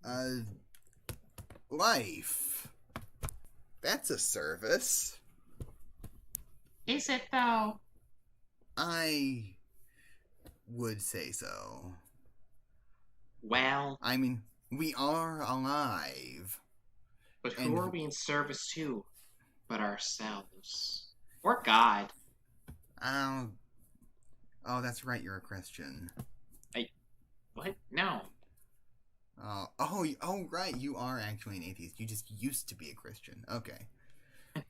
Uh, Life. That's a service. Is it though? I would say so. Well, I mean, we are alive. but who And, are we in service to but ourselves? Or God? oh, that's right, you're a Christian. What? No. Right, you are actually an atheist. You just used to be a Christian. Okay.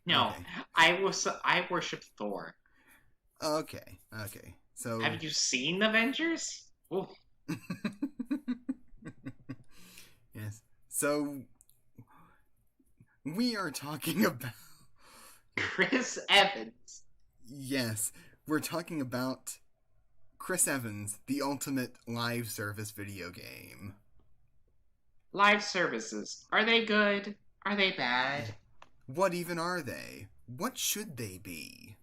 No. Okay. I worship Thor. Okay. So... Have you seen Avengers? Ooh. Yes. So... We are talking about... Chris Evans. Yes. We're talking about Chris Evans, the ultimate live service video game. Live services. Are they good? Are they bad? What even are they? What should they be?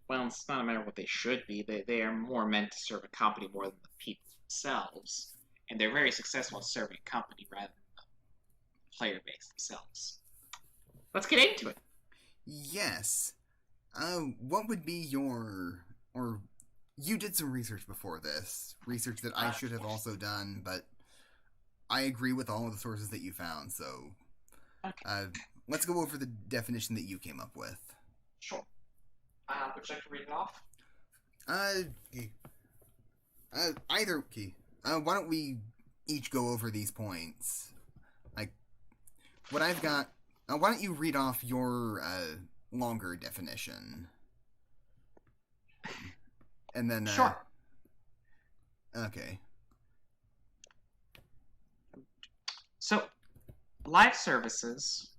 Well, it's not a matter of what they should be. They are more meant to serve a company more than the people themselves. And they're very successful at serving a company rather than the player base themselves. Let's get into it. Yes. What would be your... Or... You did some research before this. Research that I should have also done, but I agree with all of the sources that you found, so... Okay. Let's go over the definition that you came up with. Sure. Would you like to read it off? Either key. Why don't we each go over these points? Like, what I've got... why don't you read off your, longer definition? And then, Sure. Okay. So, live services,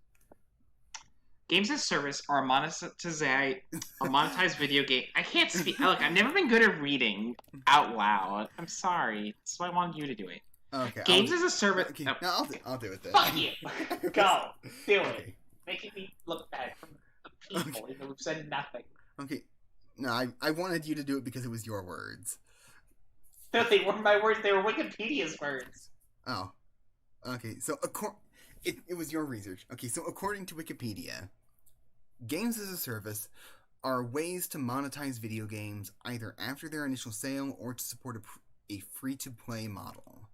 games as service, are a monetized video game. I can't speak. Look, I've never been good at reading out loud. I'm sorry. That's why I wanted you to do it. Okay. Games as a service. Okay. Oh. No, I'll do it then. Fuck you. Go. Do Okay. it. Making me look bad from the people, even though we've said nothing. Okay. No, I wanted you to do it because it was your words. No, they weren't my words. They were Wikipedia's words. Oh. Okay, so it was your research. Okay, so according to Wikipedia, games as a service are ways to monetize video games either after their initial sale or to support a free-to-play model.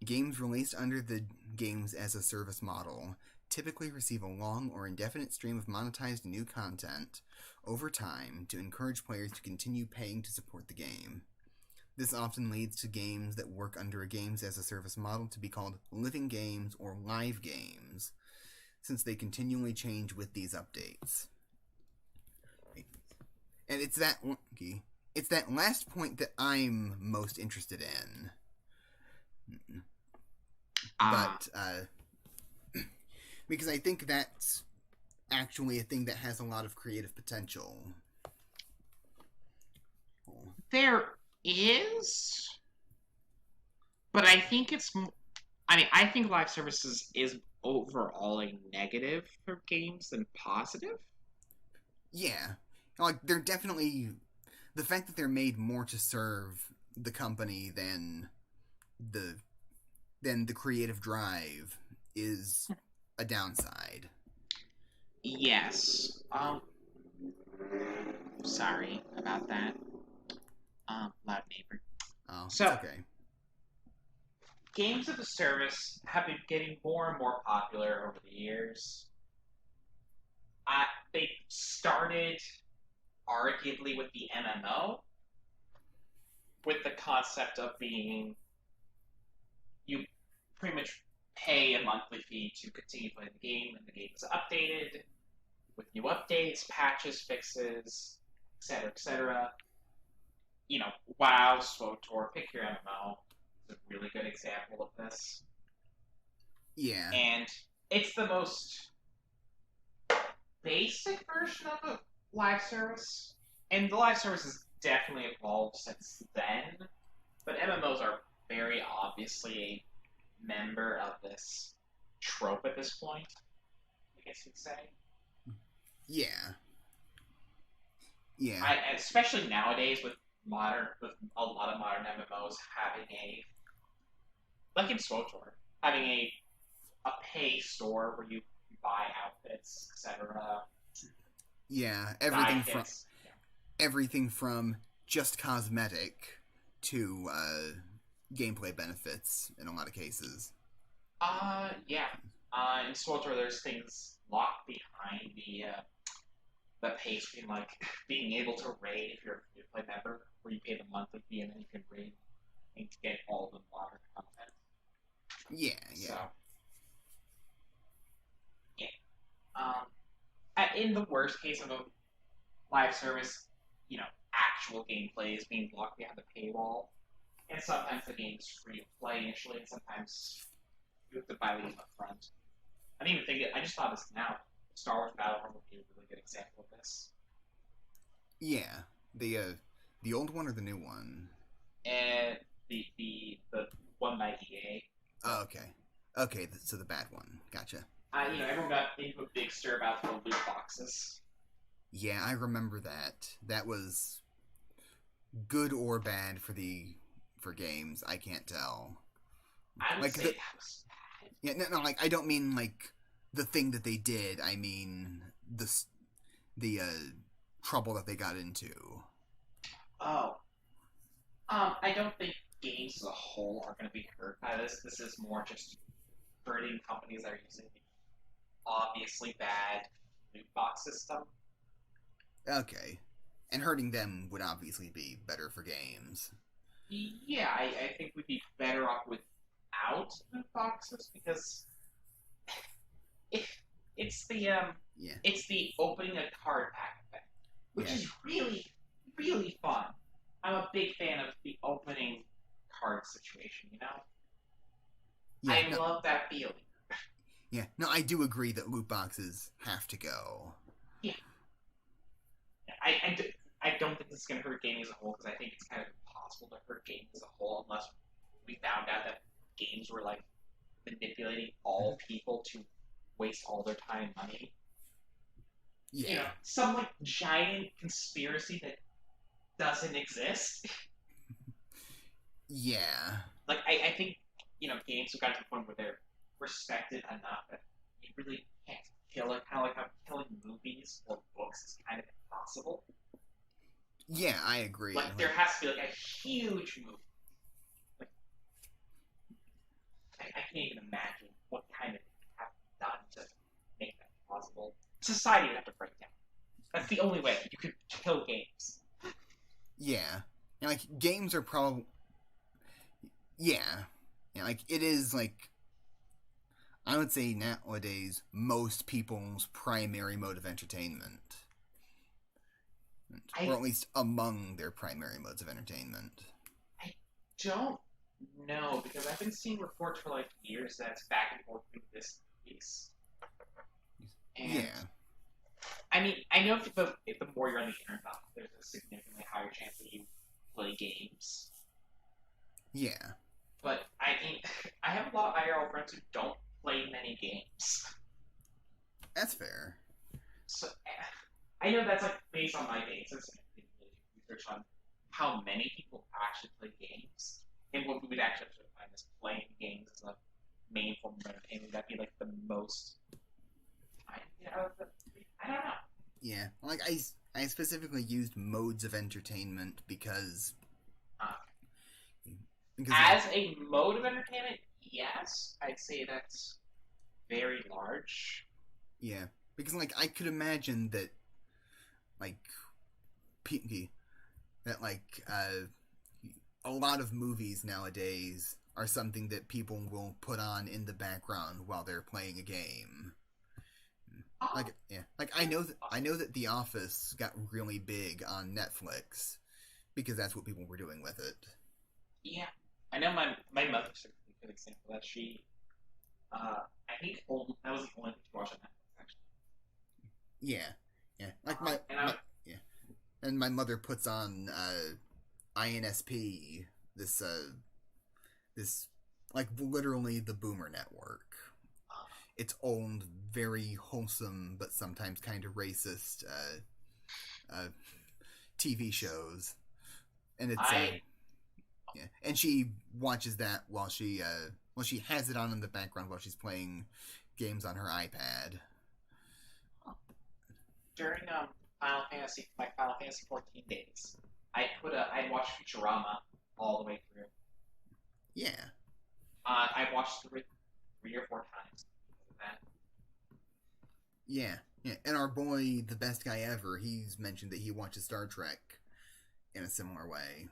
Games released under the games as a service model typically receive a long or indefinite stream of monetized new content over time to encourage players to continue paying to support the game. This often leads to games that work under a games as a service model to be called living games or live games, since they continually change with these updates. And it's that last point that I'm most interested in. But because I think that's actually a thing that has a lot of creative potential. There is, but I think I think live services is overall a negative for games than positive. Yeah, like they're definitely the fact that they're made more to serve the company than the creative drive is a downside. Yes. Sorry about that. Loud neighbor. Oh, So, it's okay. games as a service have been getting more and more popular over the years. They started arguably with the MMO, with the concept of being you pretty much pay a monthly fee to continue playing the game, and the game is updated with new updates, patches, fixes, etc., etc. You know, WoW, SWTOR, pick your MMO. It's a really good example of this. Yeah. And it's the most basic version of a live service. And the live service has definitely evolved since then. But MMOs are very obviously a member of this trope at this point, I guess you'd say. Yeah. Yeah. Especially nowadays with a lot of modern MMOs having like in SWTOR, having a pay store where you buy outfits, etc., Yeah, dye kits. Yeah. everything from just cosmetic to gameplay benefits in a lot of cases. Yeah. In Swelter, there's things locked behind the pay screen, like being able to raid if you're a free to play member, where you pay the monthly fee and then you can raid and get all the modern content. Yeah, So, yeah. yeah. In the worst case of a live service, actual gameplay is being blocked behind the paywall, and sometimes the game is free to play initially, and sometimes you have to buy the game up front. I didn't even think it. I just thought this now. Star Wars Battlefront would be a really good example of this. Yeah. The old one or the new one? And the one by EA. Oh, okay. Okay, so the bad one. Gotcha. Everyone got into a big stir about the loot boxes. Yeah, I remember that. That was good or bad for games. I can't tell. I would Like say the, that was bad. yeah, no, like I don't mean like the thing that they did. I mean the trouble that they got into. Oh, I don't think games as a whole are going to be hurt by this. This is more just hurting companies that are using the obviously bad loot box system. Okay, and hurting them would obviously be better for games. Yeah, I think we'd be better off without loot boxes because it, it's the Yeah, it's the opening a card pack effect, which yeah, is really really fun. I'm a big fan of the opening card situation. yeah. I No, love that feeling. yeah. No, I do agree that loot boxes have to go. Yeah, I don't think this is going to hurt gaming as a whole because I think it's kind of impossible to hurt gaming as a whole unless we found out that games were like manipulating all people to waste all their time and money. Yeah, Some like giant conspiracy that doesn't exist. yeah, Like I think games have gotten to the point where they're respected enough that you really can't kill it. Kind of like how killing movies or books is kind of impossible. yeah. I agree. Like there has to be like a huge movie. Like I can't even imagine what kind of have done to make that possible. Society would have to break down. That's the only way you could kill games. Yeah, and like games are probably yeah, yeah. Like it is like I would say nowadays most people's primary mode of entertainment, or I at least among their primary modes of entertainment. I don't know because I've been seeing reports for like years that's back and forth through this piece. And Yeah, I mean, I know if the more you're on the internet, there's a significantly higher chance that you play games. yeah, But I mean, I have a lot of IRL friends who don't play many games. that's fair. So I know that's like based on my basis and I didn't really do research on how many people actually play games and what we would actually find as playing games as a main form of entertainment. That'd be like the most time out of the. I don't know. Yeah, like I specifically used modes of entertainment because Uh, because as a mode of entertainment, yes, I'd say that's very large. yeah, because like I could imagine that like that like a lot of movies nowadays are something that people will put on in the background while they're playing a game. Oh, Like yeah, like I know that The Office got really big on Netflix because that's what people were doing with it. yeah. I know my mother's a good example that she, I think that was the only thing she watched on Netflix actually. Yeah, yeah. Like And I yeah, and my mother puts on INSP this like literally the Boomer Network. It's owned very wholesome but sometimes kind of racist TV shows, and it's I Yeah, and she watches that while she has it on in the background while she's playing games on her iPad. During my Final Fantasy 14 days, I'd watch Futurama all the way through. Yeah. I watched three or four times. That. Yeah, yeah. And our boy, the best guy ever, he's mentioned that he watches Star Trek in a similar way.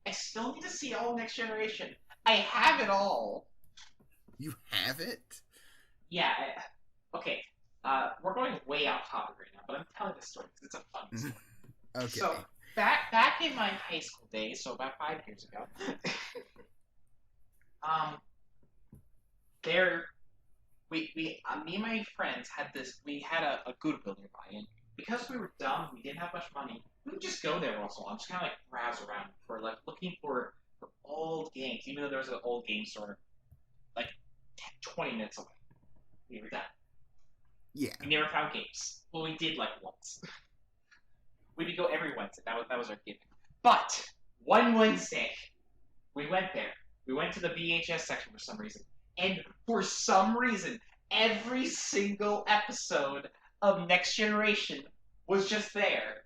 I still need to see all Next Generation. I have it all. You have it? Yeah. Okay. We're going way off topic right now, but I'm telling this story because it's a fun story. Okay. So back in my high school days, so about 5 years ago, me and my friends had this. We had a good builder buy-in. Because we were dumb, we didn't have much money. We would just go there once in a while, just kind of like browse around for like looking for old games, even though there was an old game store like 20 minutes away. We were done. Yeah. We never found games. Well, we did like once. We would go every Wednesday. That was our gimmick. But one Wednesday, we went there. We went to the VHS section for some reason, and for some reason, every single episode of Next Generation was just there.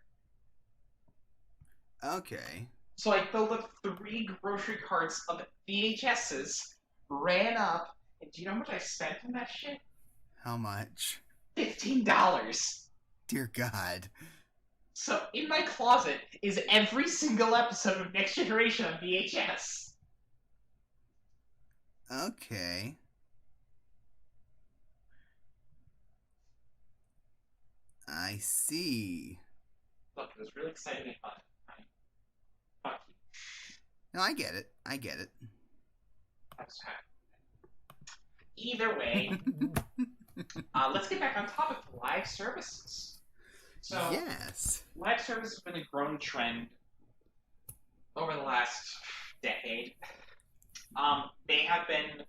Okay. So I filled up 3 grocery carts of VHSs, ran up, and do you know how much I spent on that shit? How much? $15. Dear God. So in my closet is every single episode of Next Generation on VHS. Okay. I see. Look, it was really exciting and fun. Fuck you. No, I get it. I get it. That's happy. Either way, let's get back on topic to live services. So, yes. Live service has been a growing trend over the last decade. They have been,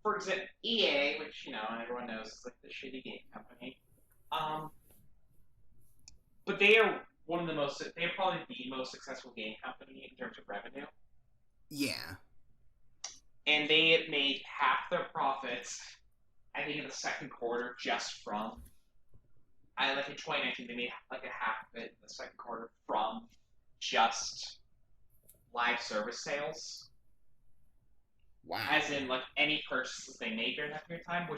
for example, EA, which, everyone knows is like the shitty game company. But they are they're probably the most successful game company in terms of revenue. Yeah. And they had made half their profits, I think, in the second quarter just from, like in 2019, they made like a half of it in the second quarter from just live service sales. Wow. As in, like, any purchases they made during that period of time,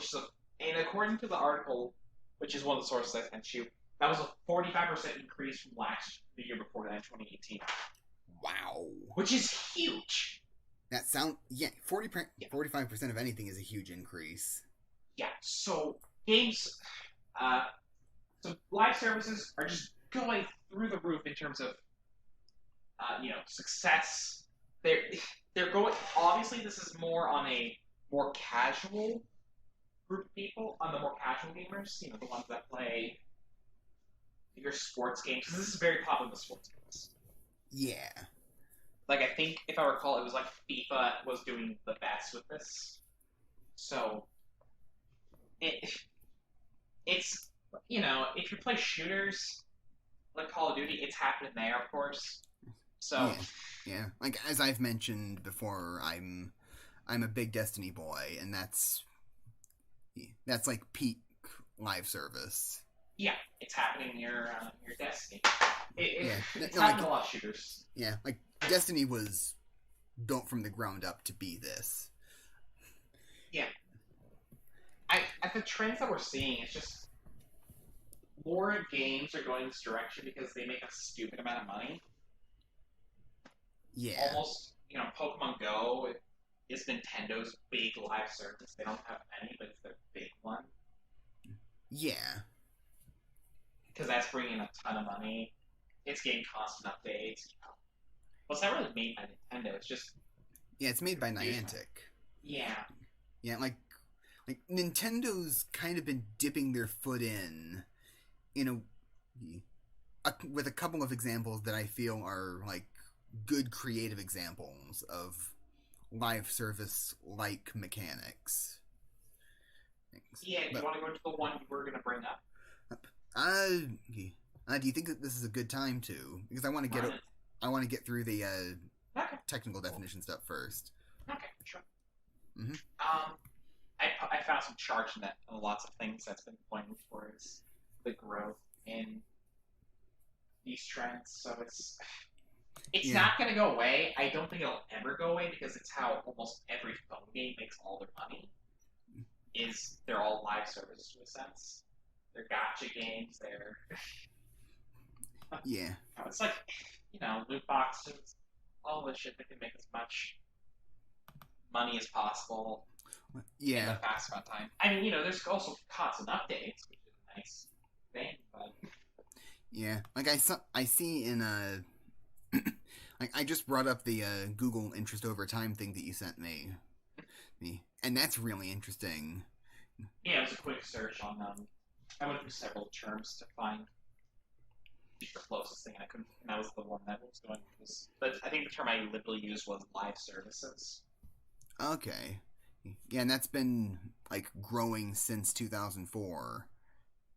and according to the article, which is one of the sources I sent you, that was a 45% increase from the year before that, 2018. Wow. Which is huge. That 45% of anything is a huge increase. Yeah, so games, so live services are just going through the roof in terms of, success. They're going, obviously this is more on a more casual group of people, on the more casual gamers, the ones that play your sports games, because this is very popular with sports games. Yeah. Like, I think, if I recall, it was like FIFA was doing the best with this. So, it's, if you play shooters, like Call of Duty, it's happening there, of course. So, yeah. Like, as I've mentioned before, I'm a big Destiny boy, and that's like peak live service. Yeah, it's happening in your Destiny. It's like, a lot of shooters. Yeah, like, Destiny was built from the ground up to be this. Yeah. The trends that we're seeing, it's just more games are going this direction because they make a stupid amount of money. Yeah. Almost, Pokemon Go is Nintendo's big live service. They don't have any, but it's their big one. Yeah. Because that's bringing a ton of money. It's getting constant updates. Well, it's not really made by Nintendo. It's just... Yeah, it's made by Niantic. Yeah. Yeah, like Nintendo's kind of been dipping their foot in with a couple of examples that I feel are, like, good creative examples of live service-like mechanics. Yeah, do you want to go to the one you were going to bring up? Do you think that this is a good time to? Because I want to get through the Okay. technical definition stuff first. Okay. Sure. Hmm. I found some charts in that lots of things that's been pointing towards the growth in these trends. So it's Yeah. not going to go away. I don't think it'll ever go away because it's how almost every phone game makes all their money. Is they're all live services to a sense. They're gotcha games. They're Yeah. it's like loot boxes, all this shit that can make as much money as possible in Yeah. a fast amount of time. I mean, there's also constant updates, which is a nice thing, but Yeah. Like I see in like I just brought up the Google interest over time thing that you sent me, and that's really interesting. yeah, it was a quick search on I went through several terms to find the closest thing, and I couldn't. And that was the one that was going. But I think the term I literally used was live services. Okay. Yeah, and that's been like growing since 2004.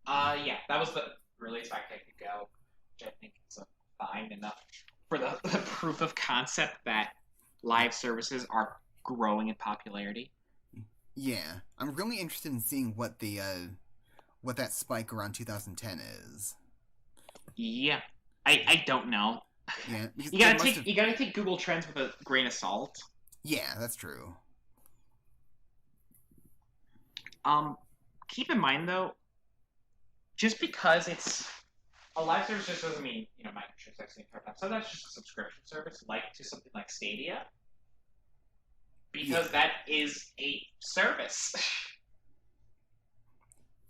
Yeah, that was the earliest back I could go, which I think is fine enough for the proof of concept that live services are growing in popularity. Yeah, I'm really interested in seeing what the what that spike around 2010 is. Yeah, I don't know. Yeah, You gotta take Google Trends with a grain of salt. Yeah, that's true. Keep in mind though, just because it's a live service just doesn't mean microtransactions. Sometimes just a subscription service, like to something like Stadia, because that is a service.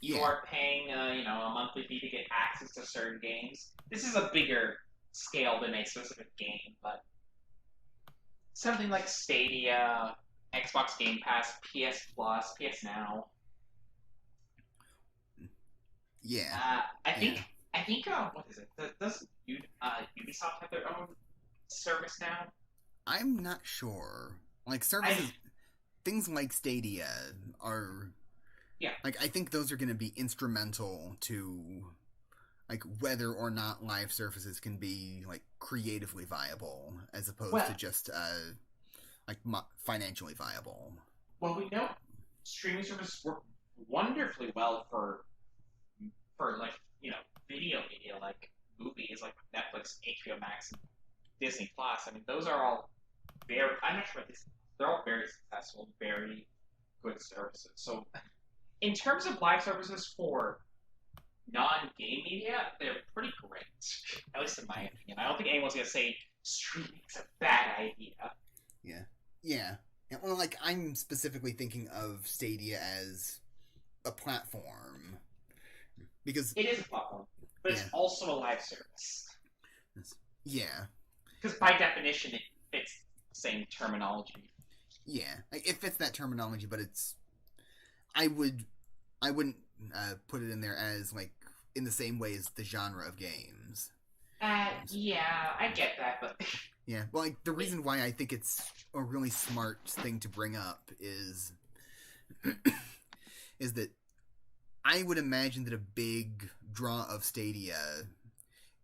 You are paying a monthly fee to get access to certain games. This is a bigger scale than a specific game, but something like Stadia, Xbox Game Pass, PS Plus, PS Now. Yeah. I think what is it? Does Ubisoft have their own service now? I'm not sure. Like services, things like Stadia are. Yeah. Like I think those are going to be instrumental to like whether or not live services can be like creatively viable as opposed to just like financially viable. Well, we know streaming services work wonderfully well for like video media like movies like Netflix, HBO Max, and Disney Plus. I mean, those are all I'm not sure about this. They're all very successful, very good services. So, in terms of live services for non-game media, they're pretty great. At least in my opinion. I don't think anyone's gonna say streaming's a bad idea. Yeah. Yeah. Well, like I'm specifically thinking of Stadia as a platform because it is a platform, but it's also a live service. Yeah. Because by definition, it fits the same terminology. Yeah, it fits that terminology, but it's I wouldn't put it in there as like in the same way as the genre of games. Yeah, I get that, but yeah, well, like the reason why I think it's a really smart thing to bring up is is that I would imagine that a big draw of Stadia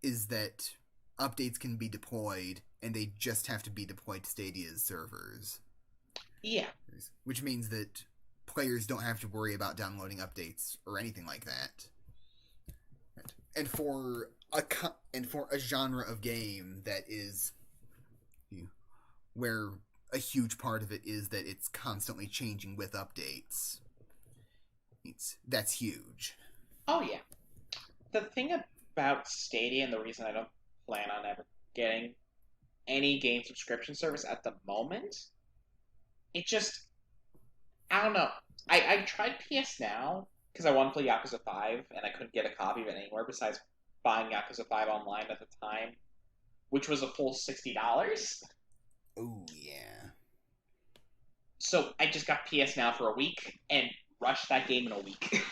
is that updates can be deployed and they just have to be deployed to Stadia's servers. Yeah. Which means that players don't have to worry about downloading updates or anything like that. And for a genre of game that is where a huge part of it is that it's constantly changing with updates. That's huge. Oh yeah. The thing about Stadia and the reason I don't plan on ever getting any game subscription service at the moment, it just I don't know. I tried PS Now because I wanted to play Yakuza 5 and I couldn't get a copy of it anywhere besides buying Yakuza 5 online at the time, which was a full $60. Oh yeah. So I just got PS Now for a week and rushed that game in a week.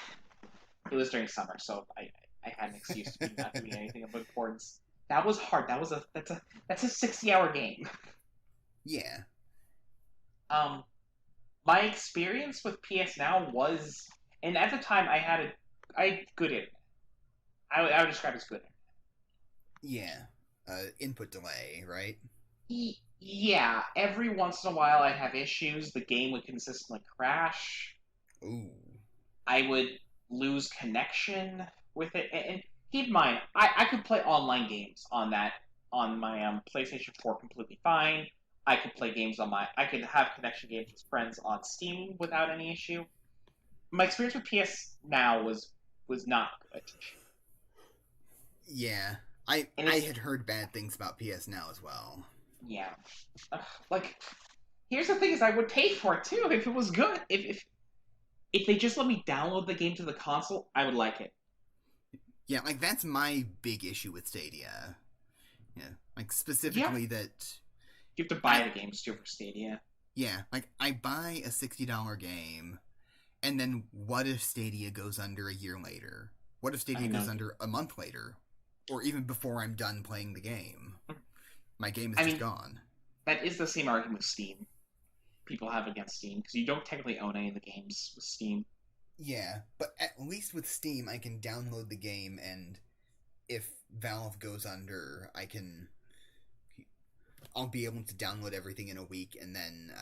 It was during summer, so I had an excuse to be not doing anything of importance. That was hard. That's a 60-hour game. Yeah. My experience with PS Now was, and at the time I had good internet. I would describe it as good internet. Yeah. Input delay, right? Yeah, every once in a while I'd have issues. The game would consistently crash. Ooh. I would lose connection with it. And keep in mind, I could play online games on that on my PlayStation 4 completely fine. I could play games on my. I could have connection games with friends on Steam without any issue. My experience with PS Now was not good, Yeah. and I it's had heard bad things about PS Now as well. yeah. Like, here's the thing: is I would pay for it too if it was good. If they just let me download the game to the console, I would like it. Yeah, like that's my big issue with Stadia. Yeah. Like Yeah, specifically that you have to buy I the games too for Stadia. yeah, like I buy a $60 game and then what if Stadia goes under a year later? What if I Stadia know. goes under a month later? Or even before I'm done playing the game? My game is I just mean, gone. that is the same argument with Steam. People have against Steam because you don't technically own any of the games with Steam. Yeah, but at least with Steam I can download the game and if Valve goes under, I'll be able to download everything in a week and then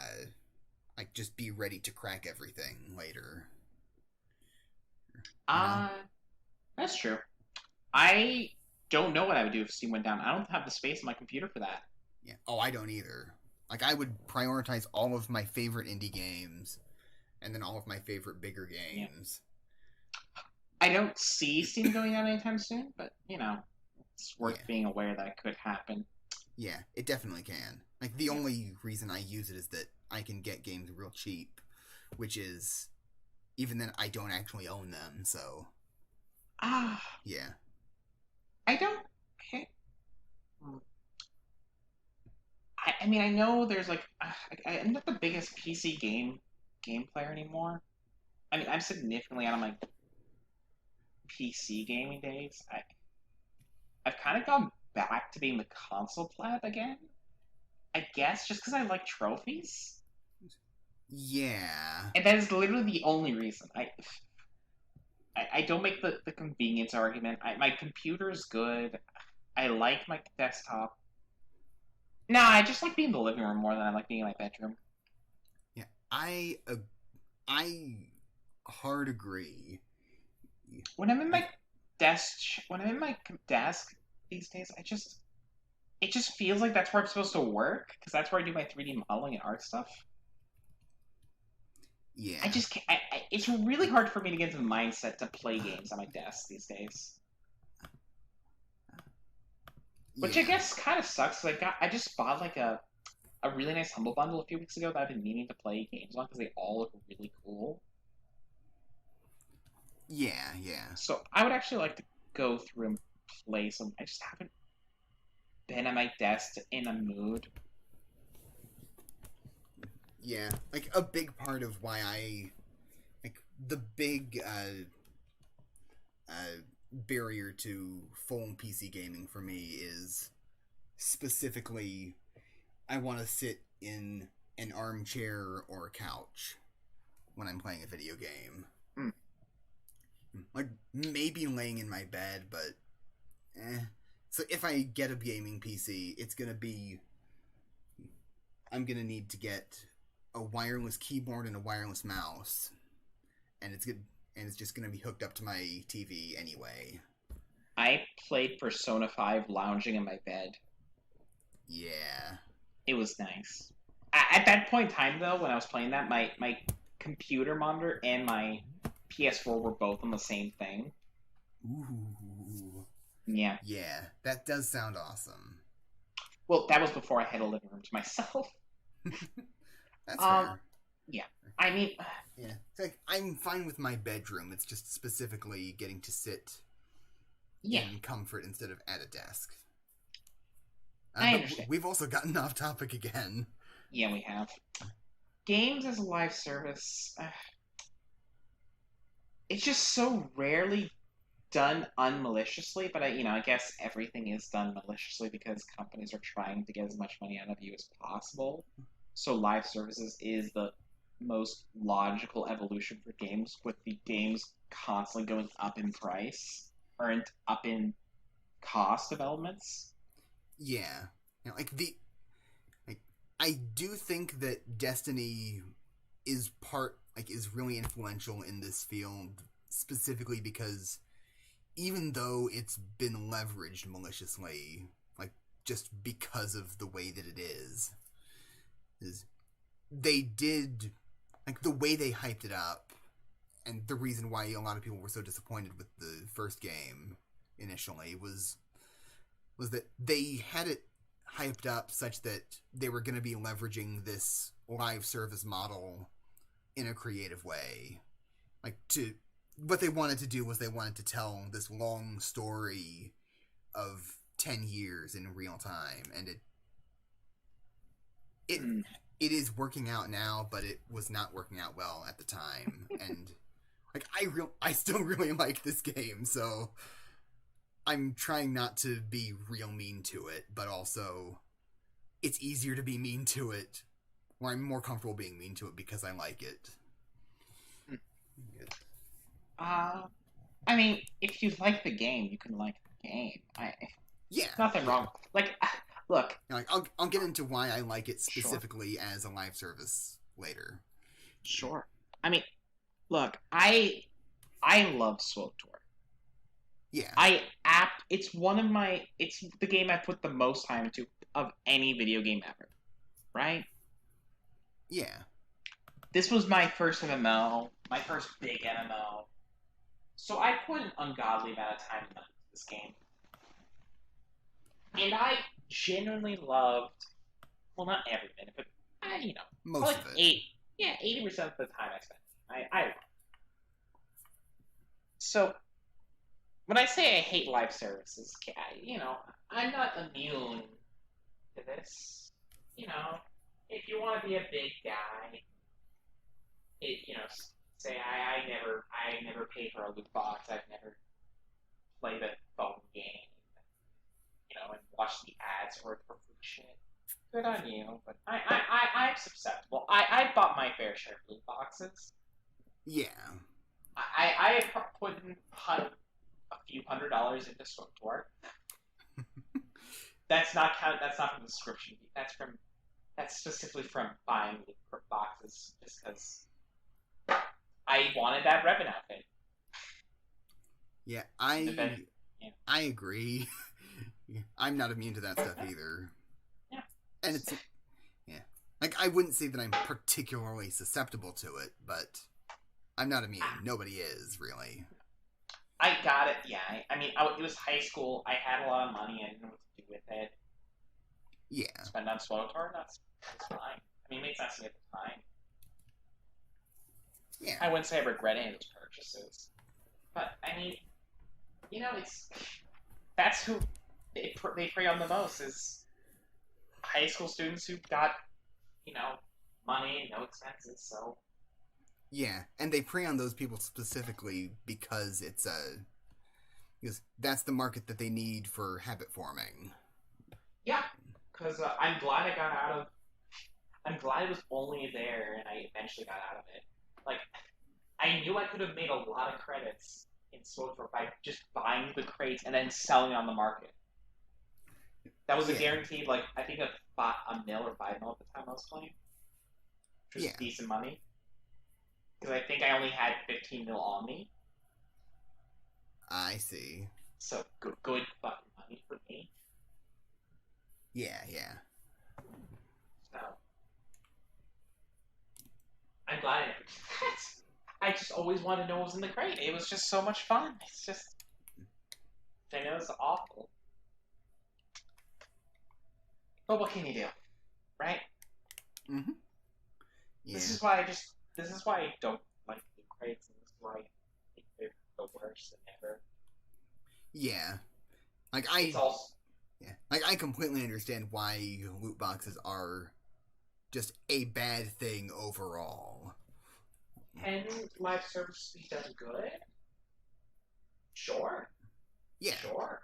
like just be ready to crack everything later. You know? Uh, that's true. I don't know what I would do if Steam went down. I don't have the space on my computer for that. Yeah. Oh, I don't either. Like I would prioritize all of my favorite indie games and then all of my favorite bigger Yeah. games. I don't see Steam going down anytime soon, but it's worth Yeah. being aware that it could happen. Yeah, it definitely can. Like the only reason I use it is that I can get games real cheap, which is even then I don't actually own them, so Ah, yeah. I don't. Okay. I mean, I know there's like I'm not the biggest PC game player anymore. I mean, I'm significantly out of my PC gaming days. I've kind of gone back to being the console pleb again. I guess just because I like trophies, Yeah. and that is literally the only reason. I don't make the convenience argument. My computer's good. I like my desktop. No, I just like being in the living room more than I like being in my bedroom. Yeah. I hard agree. When I'm in my Like when I'm in my desk these days, it just feels like that's where I'm supposed to work because that's where I do my 3D modeling and art stuff. I yeah. just can't, it's really Like hard for me to get into the mindset to play games on my desk these days. Which I yeah. guess kind of sucks. I just bought like a really nice Humble Bundle a few weeks ago that I've been meaning to play games on because they all look really cool. Yeah, yeah. So I would actually like to go through and play some. I just haven't been at my desk in a mood. Yeah. Like a big part of why I like the big barrier to full PC gaming for me is specifically I want to sit in an armchair or a couch when I'm playing a video game. Hmm. Like maybe laying in my bed, but eh. So if I get a gaming PC, it's gonna be I'm gonna need to get a wireless keyboard and a wireless mouse, and it's just gonna be hooked up to my TV anyway. I played Persona 5 lounging in my bed. Yeah. It was nice. At that point in time, though, when I was playing that, my computer monitor and my PS4 were both on the same thing. Ooh. Yeah. Yeah, that does sound awesome. Well, that was before I had a living room to myself. That's Um, fair. yeah. I mean, Yeah, it's like I'm fine with my bedroom. It's just specifically getting to sit yeah, in comfort instead of at a desk. I But understand. we've also gotten off topic again. Yeah, we have. Games as a live service, it's just so rarely done unmaliciously, but I guess everything is done maliciously because companies are trying to get as much money out of you as possible. So live services is the most logical evolution for games, with the games constantly going up in price or up in cost of elements. Yeah, like I do think that Destiny is is really influential in this field, specifically because even though it's been leveraged maliciously, like just because of the way that it is they did like the way they hyped it up, and the reason why a lot of people were so disappointed with the first game initially was that they had it hyped up such that they were going to be leveraging this live service model in a creative way. Like to what they wanted to do was they wanted to tell this long story of 10 years in real time, and it is working out now, but it was not working out well at the time. And like I still really like this game, so I'm trying not to be real mean to it, but also it's easier to be mean to it, or I'm more comfortable being mean to it because I like it. I mean, if you like the game, you can like the game. Yeah, nothing wrong. Like, look. Like, I'll get into why I like it specifically Sure. as a live service later. Sure. I mean, look, I love SWTOR. Yeah. It's it's the game I put the most time into of any video game ever. Right? Yeah. This was my first MMO, my first big MMO. So I put an ungodly amount of time into this game. And I genuinely loved, well, not every minute, but, most of it. 80% of the time I spent. I loved it. So, when I say I hate live services, I'm not immune to this. If you want to be a big guy, say I never pay for a loot box. I've never played a phone game, and watched the ads for free shit. Good on you, but I'm susceptible. I bought my fair share of loot boxes. Yeah. I have put in a few $100s into SWTOR. That's not from the subscription fee. That's specifically from buying the boxes, just because I wanted that Revan outfit. Yeah, I agree. I'm not immune to that stuff either. Yeah. And it's like I wouldn't say that I'm particularly susceptible to it, but I'm not immune. Nobody is, really. I got it. Yeah. It was high school. I had a lot of money. I didn't know what to do with it. Yeah. Spend on SWTOR. That's fine. It made sense to me at the time. Yeah. I wouldn't say I regret any of those purchases, but that's who they prey on the most is high school students who got money and no expenses. So yeah, and they prey on those people specifically because because that's the market that they need for habit forming. Yeah, because I'm glad I'm glad it was only there, and I eventually got out of it. Like, I knew I could have made a lot of credits in SWTOR by just buying the crates and then selling on the market. That was a guaranteed, I think a mil or 5 mil at the time I was playing, which was decent money. Because I think I only had 15 mil on me. I see. So good fucking money for me. Yeah. So I'm glad I never did that. I just always wanted to know what was in the crate. It was just so much fun. It's just, I know it's awful, but what can you do, right? Mm-hmm. Yeah. This is why I don't like the crates, and this is why I think they're the worst than ever. Yeah. I completely understand why loot boxes are just a bad thing overall. Can live service be done good? Sure. Yeah. Sure.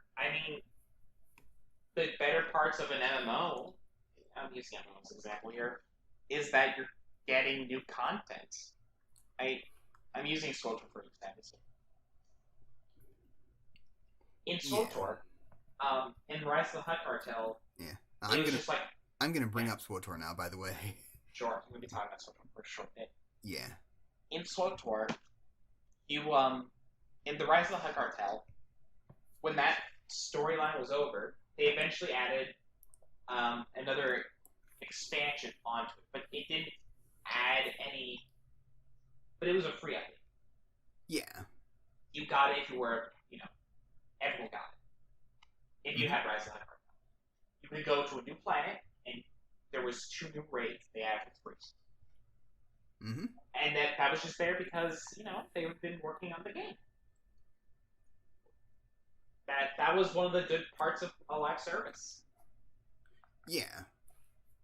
The better parts of an MMO, I'm using MMO as an example here, is that you're getting new content. I'm using SWTOR for example. In SWTOR, in Rise of the Hutt Cartel, it was just I'm gonna bring up SWTOR now, by the way. Sure, we'll be talking about SWTOR for a short bit. Yeah. In SWTOR, you in the Rise of the Hutt Cartel, when that storyline was over, they eventually added another expansion onto it, but it didn't add any. But it was a free update. Yeah. You got it if you were, everyone got it. If you had Rise of the Hutt Cartel, you could go to a new planet, and there was 2 new raids they added for free. Mm-hmm. And that was just there because, they've been working on the game. That was one of the good parts of a live service. Yeah.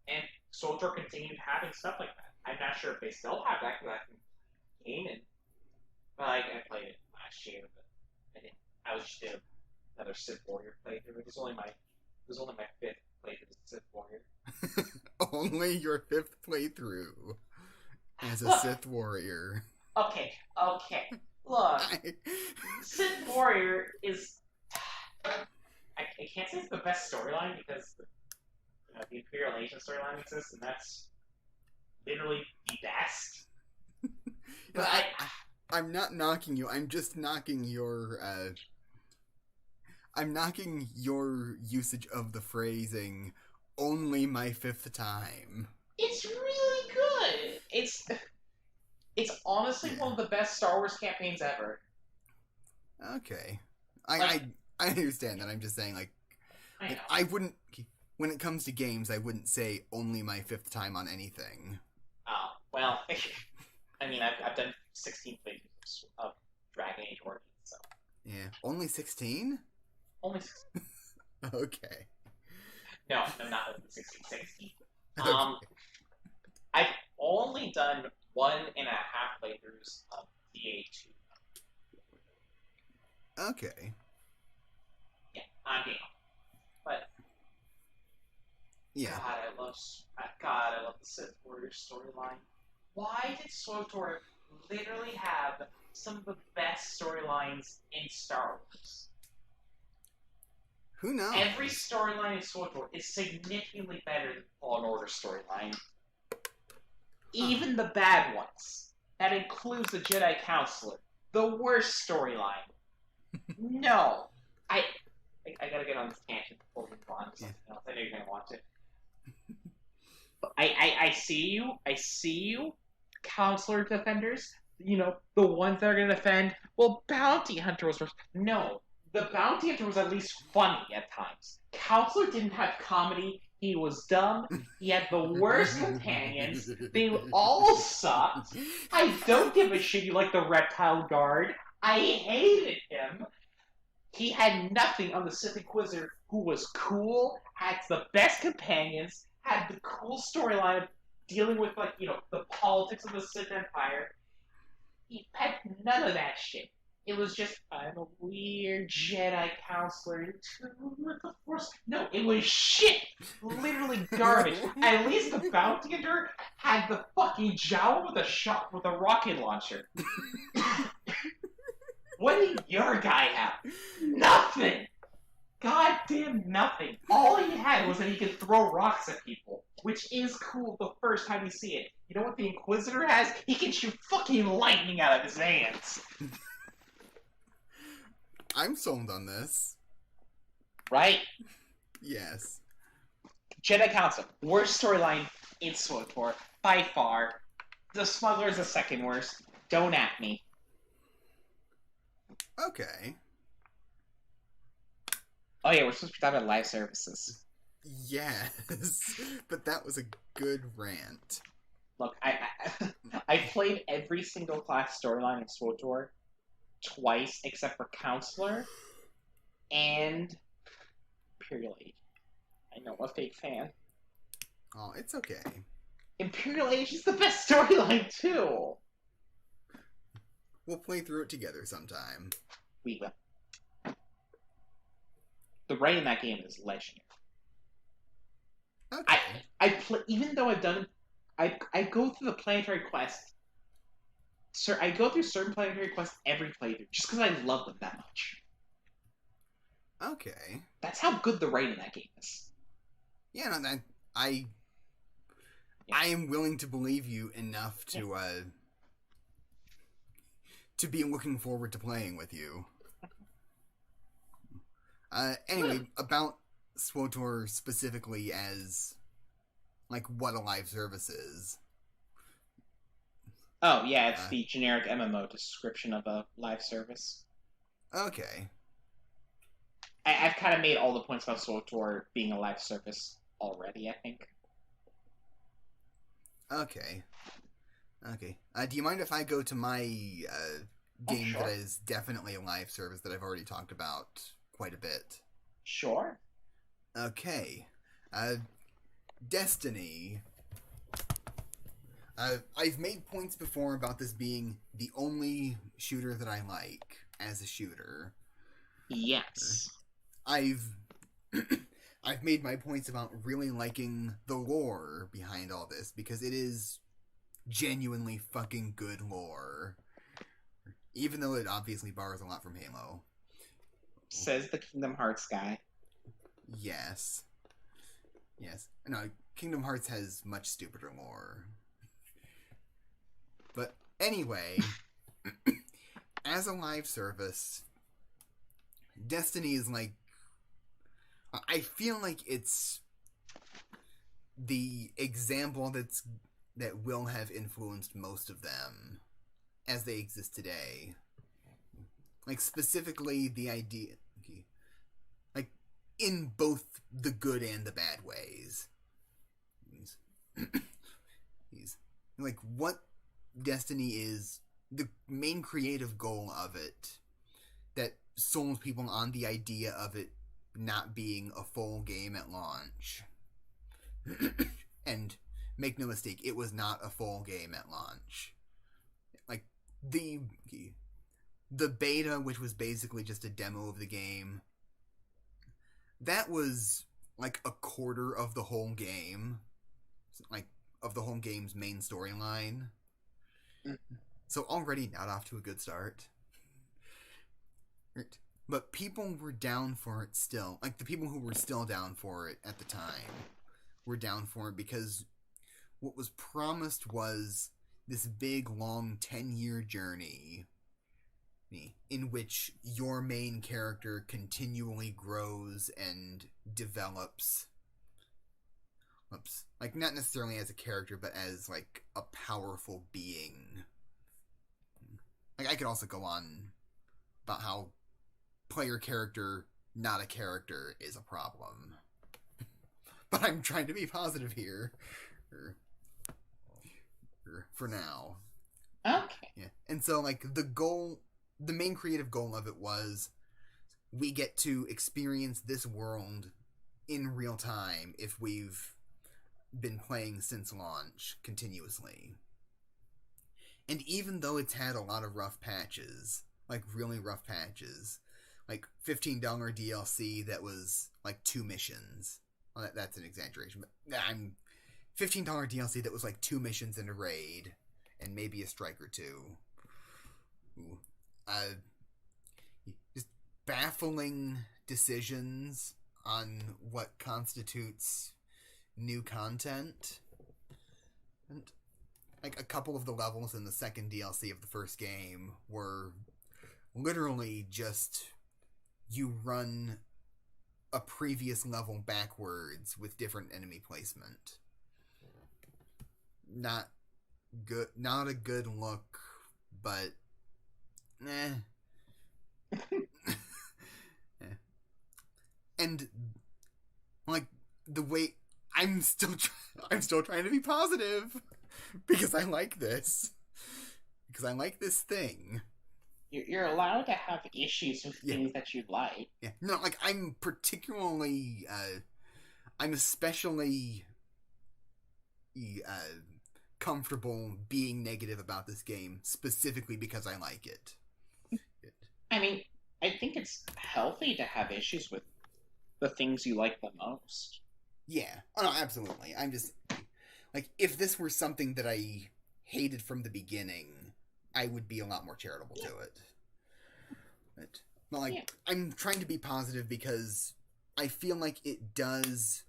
And SWTOR continued having stuff like that. I'm not sure if they still have that because I game and I played it last year, but I was just doing another Sith Warrior playthrough. It was only my 5th playthrough as Sith Warrior. Only your 5th playthrough as a Sith Warrior. Okay. Look, Sith Warrior is. I can't say it's the best storyline because the Imperial Agent storyline exists, and that's literally the best. But I'm not knocking you. I'm just knocking your. I'm knocking your usage of the phrasing. Only my 5th time. It's really good. It's honestly one of the best Star Wars campaigns ever. Okay, I understand that. I'm just saying, I wouldn't. When it comes to games, I wouldn't say only my 5th time on anything. Oh well, I mean, I've done 16 playthroughs of Dragon Age Origins, so. Yeah, only 16. Only 16. Okay. No, not 16. Okay. I've only done 1.5 playthroughs of DA2. Okay. Yeah, I'm game. But yeah, God, I love the Sith Warrior storyline. Why did SWTOR literally have some of the best storylines in Star Wars? Who knows? Every storyline in SWTOR is significantly better than the Fallen Order storyline. Even the bad ones. That includes the Jedi Counselor. The worst storyline. No. I gotta get on this tangent before we move on to something else. I know you're gonna want it. I see you, Counselor defenders. The ones that are gonna defend. Well, Bounty Hunter was first. No. The Bounty Hunter was at least funny at times. Counselor didn't have comedy. He was dumb. He had the worst companions. They all sucked. I don't give a shit you like the Reptile Guard. I hated him. He had nothing on the Sith Inquisitor, who was cool, had the best companions, had the cool storyline of dealing with, the politics of the Sith Empire. He had none of that shit. It was just, I'm a weird Jedi counselor in tune with the Force. No, it was shit. Literally garbage. At least the Bounty Hunter had the fucking Jawa with a rocket launcher. What did your guy have? Nothing. Goddamn nothing. All he had was that he could throw rocks at people, which is cool the first time you see it. You know what the Inquisitor has? He can shoot fucking lightning out of his hands. I'm sold on this. Right? Yes. Jedi Council. Worst storyline in SWTOR. By far. The Smuggler's the second worst. Don't at me. Okay. Oh yeah, we're supposed to be talking about live services. Yes. But that was a good rant. Look, I played every single class storyline in SWTOR twice, except for Counselor and Imperial Age. I know, I'm a fake fan. Oh, it's okay. Imperial Age is the best storyline, too! We'll play through it together sometime. We will. The raid in that game is legendary. Okay. I play, even though I've done, I go through the planetary quest. Sir, I go through certain planetary quests every playthrough, just because I love them that much. Okay. That's how good the raid in that game is. Yeah, no, I Yeah. I am willing to believe you enough to be looking forward to playing with you. Anyway, about SWTOR specifically as like what a live service is. Oh, yeah, it's the generic MMO description of a live service. Okay. I've kind of made all the points about SWTOR being a live service already, I think. Okay. Do you mind if I go to my game sure. that is definitely a live service that I've already talked about quite a bit? Sure. Okay. Destiny. I've made points before about this being the only shooter that I like as a shooter. Yes. I've made my points about really liking the lore behind all this because it is genuinely fucking good lore. Even though it obviously borrows a lot from Halo. Says the Kingdom Hearts guy. Yes. No, Kingdom Hearts has much stupider lore. But anyway, as a live service, Destiny is like... I feel like it's the example that will have influenced most of them as they exist today. Like, specifically the idea... Like, in both the good and the bad ways. Like, what Destiny is, the main creative goal of it, that sold people on the idea of it not being a full game at launch. And make no mistake, it was not a full game at launch. Like, the beta, which was basically just a demo of the game, that was like a quarter of the whole game, like of the whole game's main storyline. So already not off to a good start. But people were down for it still. Like, the people who were still down for it at the time were down for it because what was promised was this big, long 10-year journey in which your main character continually grows and develops. Like, not necessarily as a character, but as, like, a powerful being. Like, I could also go on about how player character, not a character, is a problem. But I'm trying to be positive here. For now. Okay. Yeah. And so, like, the main creative goal of it was we get to experience this world in real time if we've been playing since launch continuously. And even though it's had a lot of rough patches, like really rough patches, like $15 DLC that was like 2 missions. Well, that's an exaggeration, but $15 DLC that was like 2 missions in a raid and maybe a strike or 2. Just baffling decisions on what constitutes new content. And like a couple of the levels in the second DLC of the first game were literally just you run a previous level backwards with different enemy placement. Not a good look, but And like the way I'm still trying to be positive because I like this. Because I like this thing. You're allowed to have issues with things that you like. Yeah. No, like I'm particularly I'm especially comfortable being negative about this game specifically because I like it. I mean, I think it's healthy to have issues with the things you like the most. Yeah. Oh, no, absolutely. I'm just like, if this were something that I hated from the beginning, I would be a lot more charitable to it. But like, I'm trying to be positive because I feel like it does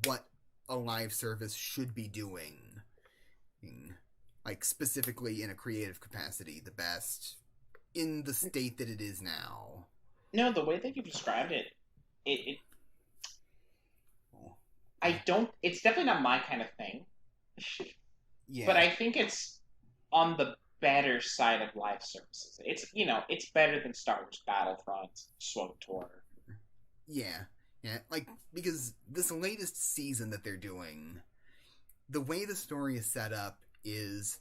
what a live service should be doing, like specifically in a creative capacity, the best in the state that it is now. No, the way that you described it, it Oh, I don't. It's definitely not my kind of thing. yeah, But I think it's on the better side of live services. It's better than Star Wars Battlefront, SWTOR. yeah, yeah. Like because this latest season that they're doing, the way the story is set up is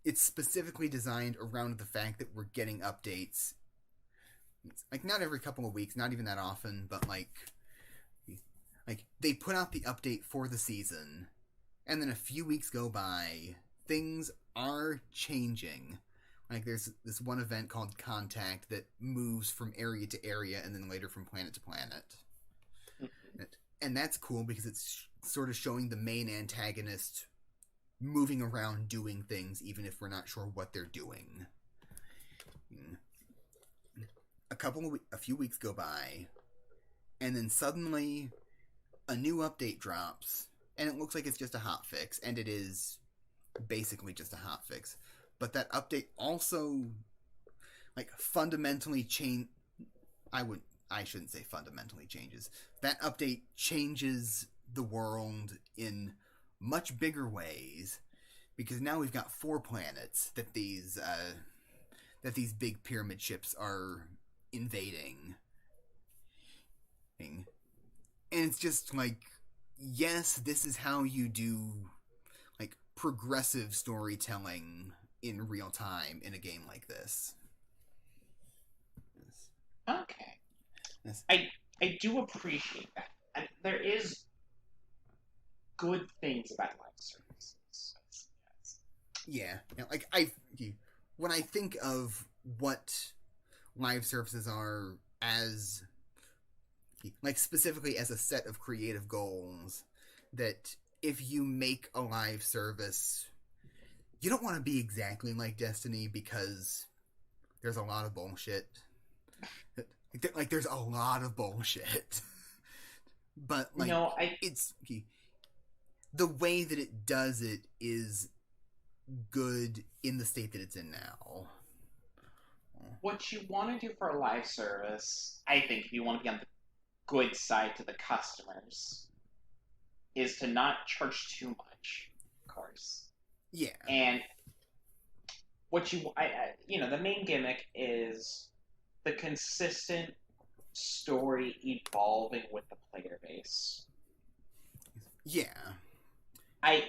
it's specifically designed around the fact that we're getting updates. Like not every couple of weeks, not even that often, but like they put out the update for the season, and then a few weeks go by, things are changing. Like there's this one event called Contact that moves from area to area and then later from planet to planet. And that's cool because it's sort of showing the main antagonist moving around doing things even if we're not sure what they're doing. A few weeks go by, and then suddenly a new update drops, and it looks like it's just a hotfix, and it is basically just a hotfix. But that update also, like, fundamentally change. I shouldn't say fundamentally changes. That update changes the world in much bigger ways, because now we've got 4 planets that these big pyramid ships are invading. And it's just like, yes, this is how you do like progressive storytelling in real time in a game like this. Okay. Yes. I do appreciate that. And there is good things about live services. Yes. Yeah, like when I think of what live services are as like specifically as a set of creative goals, that if you make a live service, you don't want to be exactly like Destiny because there's a lot of bullshit. Like there's a lot of bullshit. But like it's the way that it does it is good in the state that it's in now. What you want to do for a live service, I think, if you want to be on the good side to the customers, is to not charge too much, of course. Yeah. And what the main gimmick is the consistent story evolving with the player base. Yeah. I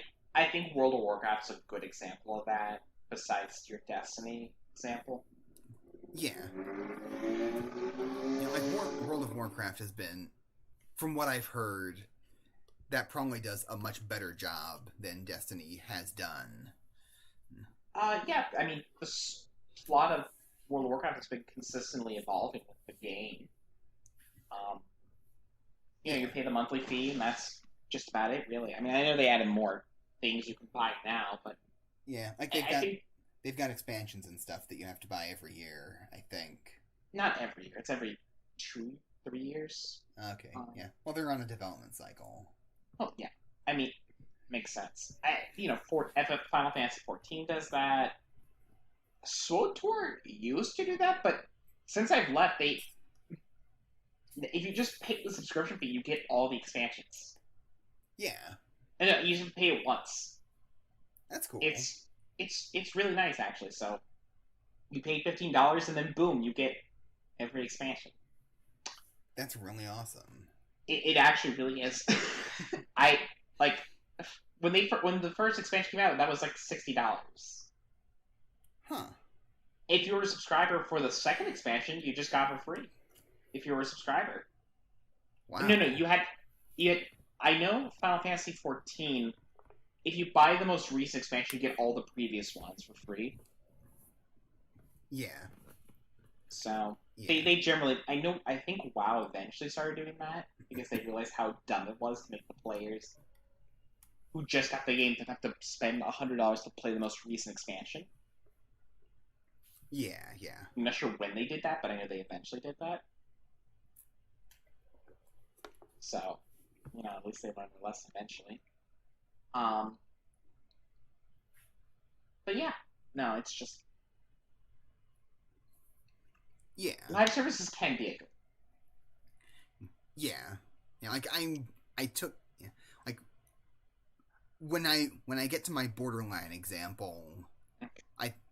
think World of Warcraft is a good example of that, besides your Destiny example. Yeah. Like World of Warcraft has been, from what I've heard, that probably does a much better job than Destiny has done. Yeah, I mean, a lot of World of Warcraft has been consistently evolving with the game. You pay the monthly fee, and that's just about it, really. I mean, I know they added more things you can buy now, but yeah, like they've got expansions and stuff that you have to buy every year, I think. Not every year. It's every 2-3 years. Okay, yeah. Well, they're on a development cycle. Oh, yeah. I mean, makes sense. Final Fantasy 14 does that. SWTOR used to do that, but since I've left, if you just pay the subscription fee, you get all the expansions. Yeah. And no, you just pay it once. That's cool. It's really nice, actually. So you pay $15, and then boom, you get every expansion. That's really awesome. It actually really is. I like when the first expansion came out, that was like $60. Huh. If you were a subscriber for the second expansion, you just got it for free. If you were a subscriber. Wow. No, you had. I know Final Fantasy 14. If you buy the most recent expansion, you get all the previous ones for free. Yeah. So they generally, I think WoW eventually started doing that because they realized how dumb it was to make the players who just got the game to have to spend $100 to play the most recent expansion. Yeah. I'm not sure when they did that, but I know they eventually did that. So, At least they learn their lesson eventually. Um, but yeah, no, it's just Yeah, live services can be a good. yeah, yeah. Like I took yeah, like when I get to my borderline example,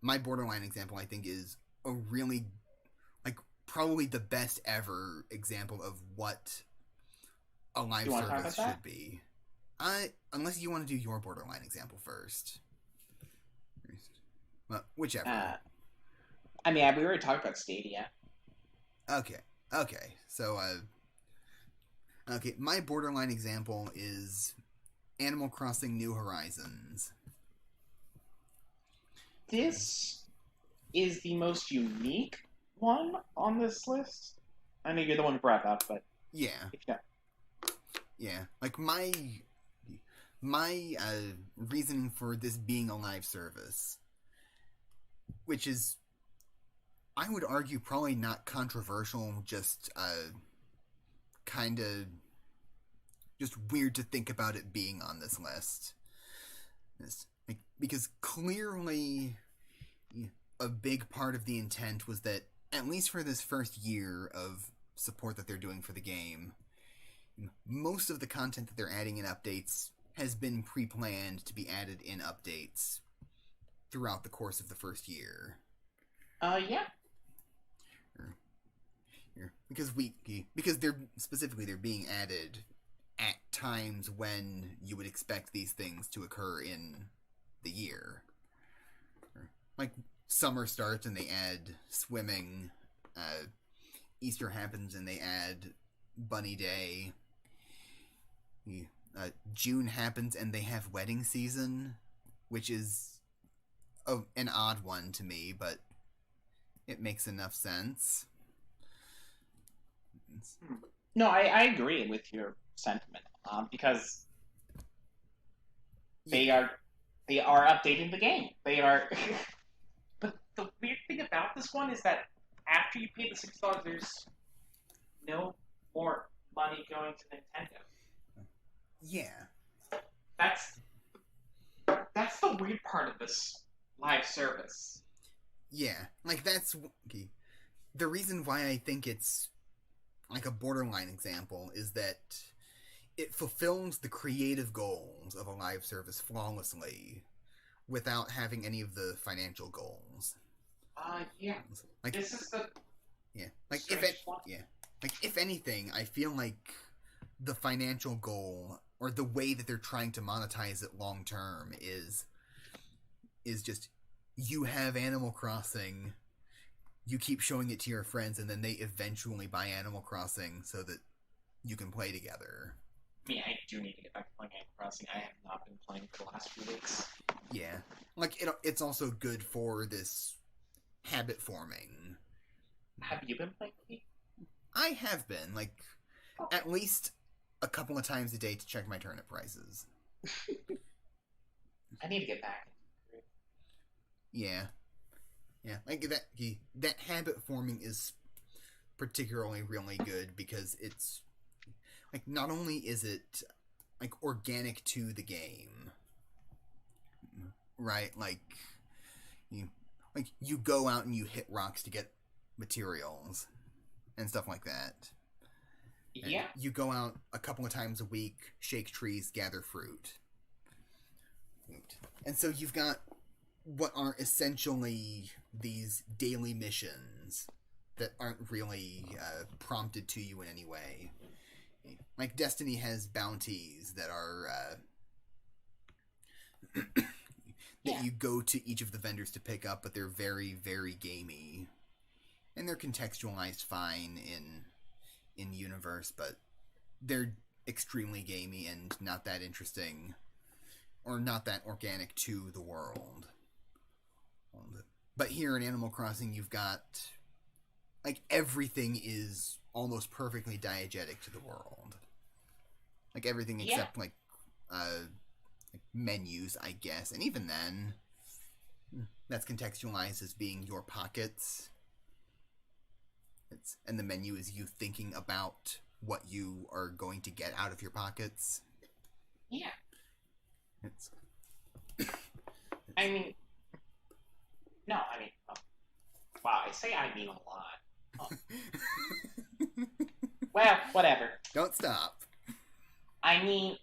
my borderline example I think is a really like probably the best ever example of what a Do live you want to talk service about that? should be. I unless you want to do your borderline example first. Well, whichever. Uh, I mean, we already talked about Stadia. Okay. Okay. So okay, my borderline example is Animal Crossing New Horizons. This is the most unique one on this list. I know you're the one who brought it up, but Yeah. if you Yeah. Like my reasoning for this being a live service, which is I would argue probably not controversial, just kind of just weird to think about it being on this list. Like, because clearly a big part of the intent was that at least for this first year of support that they're doing for the game, most of the content that they're adding in updates has been pre-planned to be added in updates throughout the course of the first year. yeah. Because they're being added at times when you would expect these things to occur in the year. Like summer starts and they add swimming, Easter happens and they add Bunny Day. June happens and they have wedding season, which is an odd one to me, but it makes enough sense. No, I agree with your sentiment because they Yeah, are they are updating the game. They are. But the weird thing about this one is that after you pay the $6, there's no more money going to Nintendo. yeah, That's that's the weird part of this live service. yeah. Like that's the reason why I think it's like a borderline example is that it fulfills the creative goals of a live service flawlessly without having any of the financial goals. Yeah. Like This is the yeah, strange one. yeah, like if anything, I feel like the financial goal or the way that they're trying to monetize it long term is just you have Animal Crossing, you keep showing it to your friends, and then they eventually buy Animal Crossing so that you can play together. I mean, I do need to get back to playing Animal Crossing. I have not been playing for the last few weeks. Yeah, like it's also good for this habit forming. Have you been playing with me? I have been like Okay. at least a couple of times a day to check my turnip prices. I need to get back. Yeah, yeah, like that habit forming is particularly really good because it's like not only is it like organic to the game, right? You you go out and you hit rocks to get materials and stuff like that. And Yeah. you go out a couple of times a week, shake trees, gather fruit. And so you've got what are essentially these daily missions that aren't really prompted to you in any way. Like Destiny has bounties that are that Yeah. you go to each of the vendors to pick up, but they're very, very gamey, and they're contextualized fine in universe, but they're extremely gamey and not that interesting or not that organic to the world. But here in Animal Crossing, you've got like everything is almost perfectly diegetic to the world. Like everything Yeah. except like menus, I guess, and even then, that's contextualized as being your pockets. And the menu is you thinking about what you are going to get out of your pockets. Yeah. It's I mean, no, I mean, wow, I say I mean a lot. Oh. Well, whatever. Don't stop. I mean,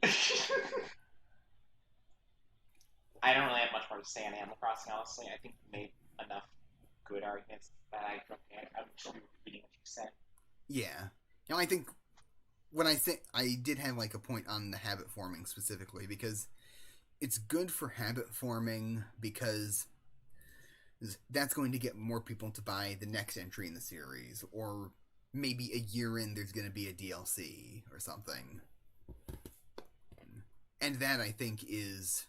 I don't really have much more to say on Animal Crossing, honestly. I think we made enough good arguments that I should be repeating what you said. Yeah. I think when I did have like a point on the habit forming specifically, because it's good for habit forming because that's going to get more people to buy the next entry in the series, or maybe a year in there's going to be a DLC or something. And that, I think, is,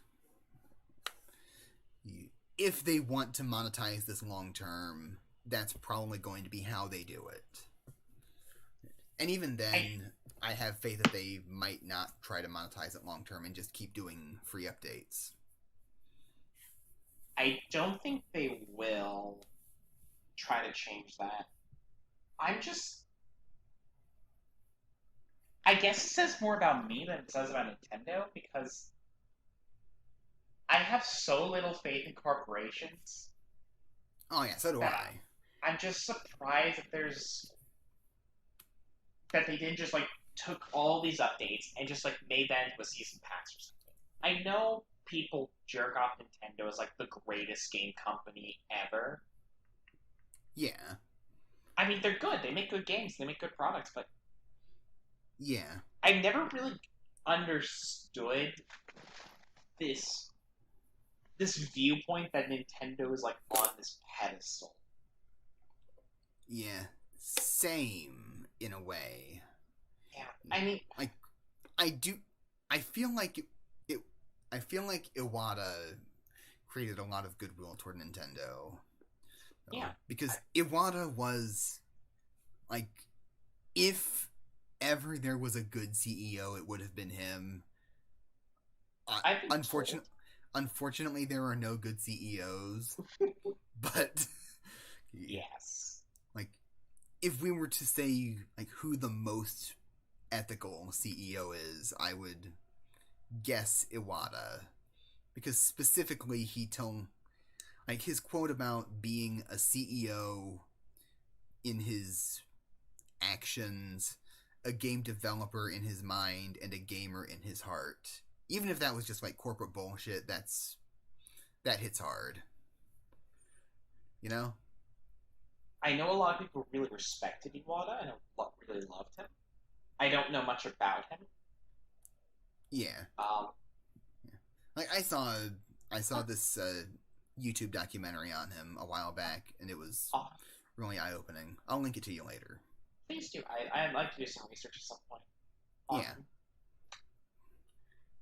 if they want to monetize this long term, that's probably going to be how they do it. And even then, I have faith that they might not try to monetize it long term and just keep doing free updates. I don't think they will try to change that. I guess it says more about me than it says about Nintendo, because I have so little faith in corporations. Oh yeah, so do I. I'm just surprised that they didn't just like took all these updates and just like made that into a season pass or something. I know people jerk off Nintendo as like the greatest game company ever. Yeah. I mean, they're good. They make good games. They make good products, but yeah, I never really understood this viewpoint that Nintendo is like on this pedestal. Yeah, same in a way. Yeah, I mean, I feel like Iwata created a lot of goodwill toward Nintendo. Yeah, because Iwata was like, if ever there was a good CEO, it would have been him. Unfortunately, there are no good CEOs. But yes, like, if we were to say like who the most ethical CEO is, I would guess Iwata, because specifically he told, like, his quote about being a CEO in his actions, a game developer in his mind, and a gamer in his heart. Even if that was just like corporate bullshit, that hits hard. You know? I know a lot of people really respected Iwata and really loved him. I don't know much about him. Yeah. Like, I saw this YouTube documentary on him a while back, and it was really eye-opening. I'll link it to you later. Please do. I'd like to do some research at some point. Yeah.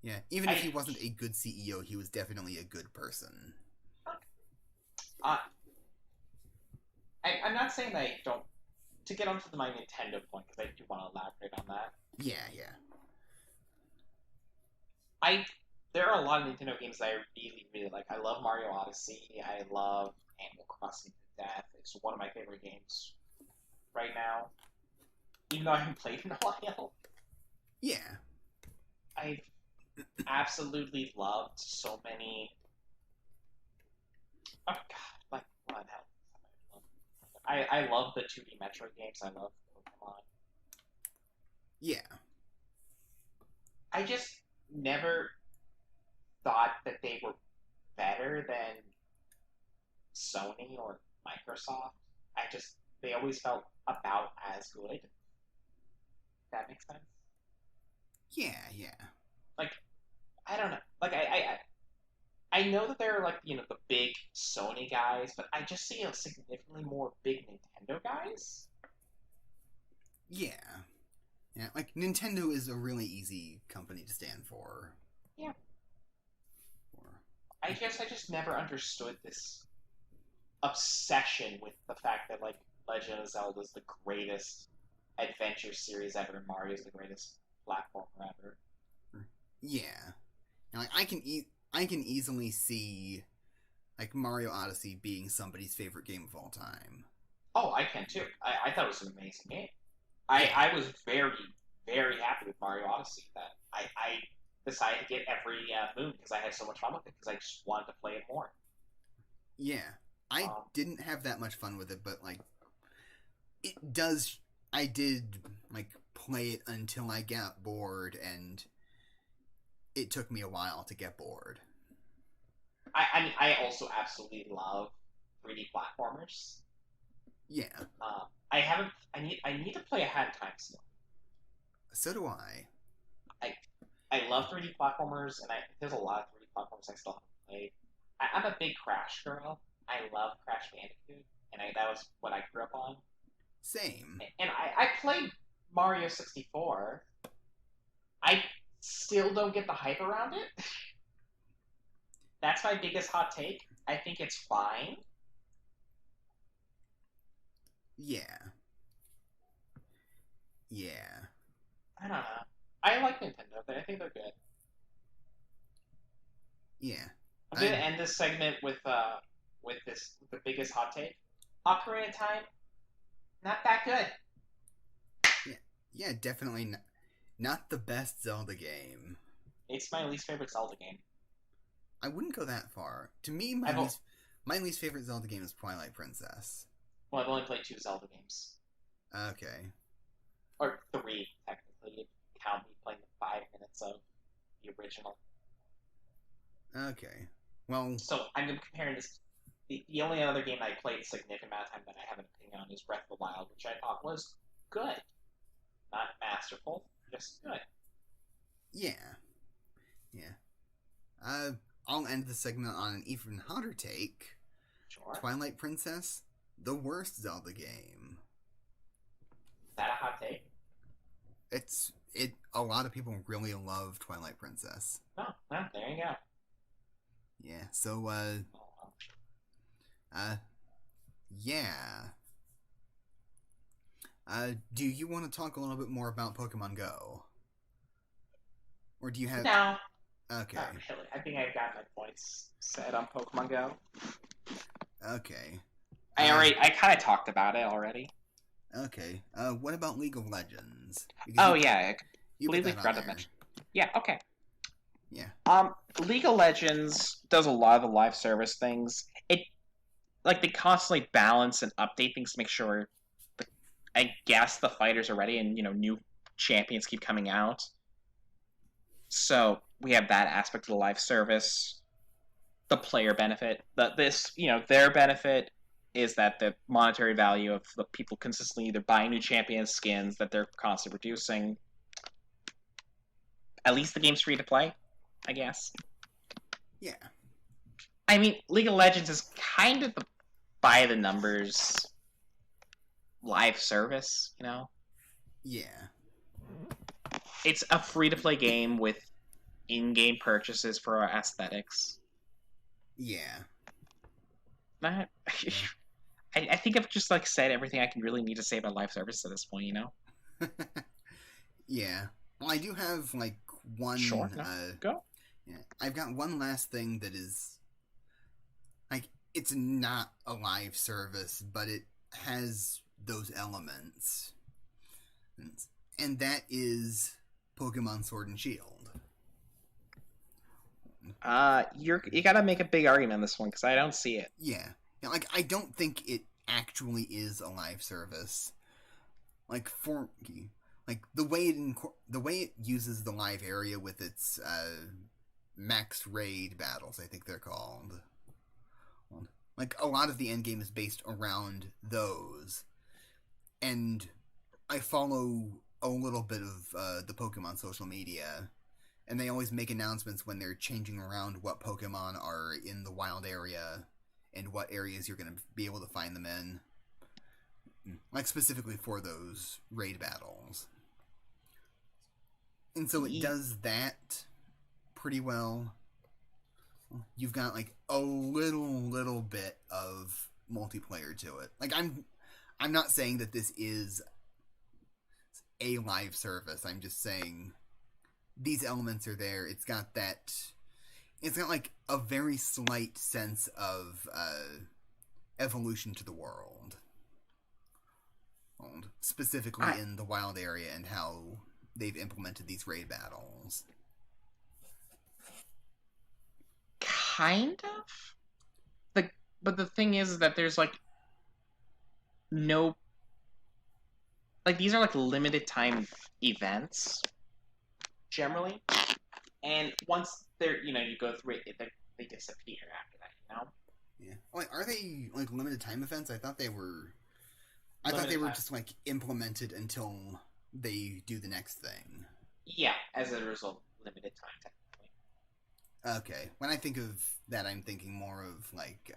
Yeah. Even if he wasn't a good CEO, he was definitely a good person. I'm not saying that I don't. To get onto my Nintendo point, because I do want to elaborate on that. Yeah. There are a lot of Nintendo games that I really, really like. I love Mario Odyssey. I love Animal Crossing to death. It's one of my favorite games right now. Even though I haven't played in a while. Yeah. I've absolutely loved so many. Oh god, like what the hell? I love the 2D Metroid games. I love Pokemon. Yeah. I just never thought that they were better than Sony or Microsoft. They always felt about as good. If that makes sense. Yeah. Like, I don't know. Like, I know that there are, like, you know, the big Sony guys, but I just see significantly more big Nintendo guys. Yeah. Yeah, like, Nintendo is a really easy company to stand for. Yeah. I guess I just never understood this obsession with the fact that, like, Legend of Zelda is the greatest adventure series ever, and Mario is the greatest platformer ever. Yeah. Like, I can easily see, like, Mario Odyssey being somebody's favorite game of all time. Oh, I can too. I thought it was an amazing game. I was very very happy with Mario Odyssey. That I decided to get every moon because I had so much fun with it because I just wanted to play it more. Yeah. I didn't have that much fun with it, but like it does I did like play it until I got bored, and it took me a while to get bored. I also absolutely love 3D platformers. Yeah. I haven't. I need to play ahead of time still. So do I. I I love 3D platformers, and there's a lot of 3D platformers I still haven't played. I'm a big Crash girl. I love Crash Bandicoot, and that was what I grew up on. Same. And I played Mario 64. I still don't get the hype around it. That's my biggest hot take. I think it's fine. Yeah. Yeah. I don't know. I like Nintendo. I think they're good. Yeah. I'm gonna end this segment with the biggest hot take. Ocarina of Time, not that good. Yeah. Yeah, definitely not the best Zelda game. It's my least favorite Zelda game. I wouldn't go that far. To me, my least favorite Zelda game is Twilight Princess. Well, I've only played 2 Zelda games. Okay. Or 3, technically. Count me playing the 5 minutes of the original. Okay. Well... So, I'm comparing this... The only other game I played a significant amount of time that I have an opinion on is Breath of the Wild, which I thought was good. Not masterful, just good. Yeah. Yeah. I'll end the segment on an even hotter take. Sure. Twilight Princess, the worst Zelda game. Is that a hot take? A lot of people really love Twilight Princess. Oh, well, there you go. Yeah, so, yeah. Do you want to talk a little bit more about Pokemon Go? Or do you have... No. Okay. Not really. I think I've got my points set on Pokemon Go. Okay. I kind of talked about it already. Okay. What about League of Legends? Yeah. You believe we put that forgot on to there. mention. Yeah, okay. Yeah. League of Legends does a lot of the live service things. They constantly balance and update things to make sure I guess the fighters are ready and, new champions keep coming out. So we have that aspect of the live service. The player benefit. Their benefit is that the monetary value of the people consistently either buying new champion skins that they're constantly producing. At least the game's free to play, I guess. Yeah. I mean, League of Legends is kind of the by the numbers live service, Yeah. It's a free to play game with in-game purchases for our aesthetics. Yeah. I think I've just said everything I can really need to say about live service at this point, Yeah. Well, I do have one. Sure. Go. Yeah, I've got one last thing that is it's not a live service, but it has those elements, and that is Pokemon Sword and Shield. You gotta make a big argument on this one because I don't see it. Yeah, I don't think it actually is a live service. The way it uses the live area with its max raid battles, I think they're called. A lot of the end game is based around those, and I follow a little bit of the Pokemon social media, and they always make announcements when they're changing around what Pokemon are in the wild area and what areas you're going to be able to find them in, specifically for those raid battles. And so it does that pretty well. You've got a little bit of multiplayer to it. I'm not saying that this is a live service. I'm just saying these elements are there. It's got a very slight sense of evolution to the world. Specifically in the wild area and how they've implemented these raid battles. Kind of. But the thing is that there's like no, like these are like limited time events generally, and once they're you go through it, they disappear after that. Yeah. Like, are they like limited time events? I thought they were. Limited Just like implemented until they do the next thing. Yeah, as a result, limited time technically. Okay. When I think of that, I'm thinking more of like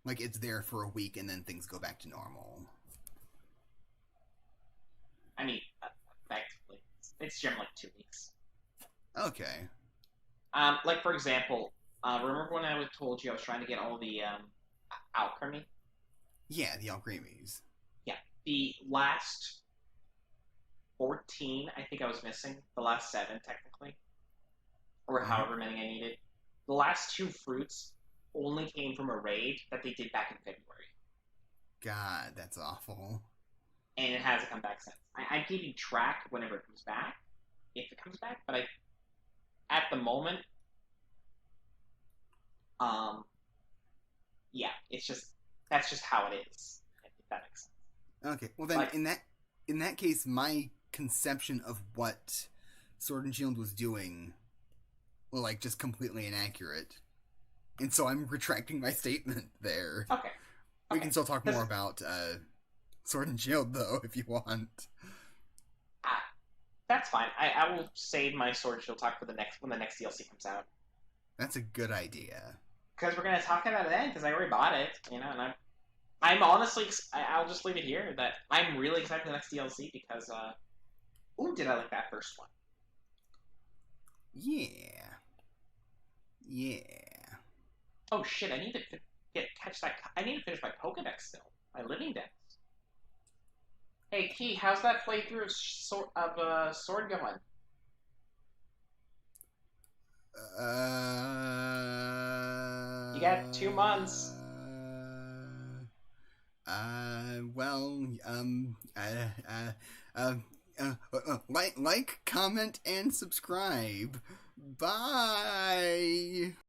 it's there for a week and then things go back to normal. I mean, effectively, it's generally like 2 weeks. Okay. Like for example, remember when I told you I was trying to get all the alchemy? Yeah, the alchremies. Yeah, the last 14, I think I was missing. The last 7, technically, or however many I needed. The last 2 fruits only came from a raid that they did back in February. God, that's awful. And it hasn't come back since. I'm keeping track whenever it comes back, if it comes back. But at the moment, yeah, that's just how it is. If that makes sense. Okay, well then, in that case, my conception of what Sword and Shield was doing, well, like, just completely inaccurate, and so I'm retracting my statement there. Okay. We can still talk more about Sword and Shield, though, if you want. That's fine. I will save my Sword and Shield talk for when the next DLC comes out. That's a good idea. Because we're gonna talk about it then. Because I already bought it, and I'm honestly, I'll just leave it here that I'm really excited for the next DLC because, did I like that first one? Yeah. Oh shit! I need to catch that. I need to finish my Pokedex still. My living dex. Hey Key, how's that playthrough of Sword going? You got 2 months. Like, comment, and subscribe. Bye.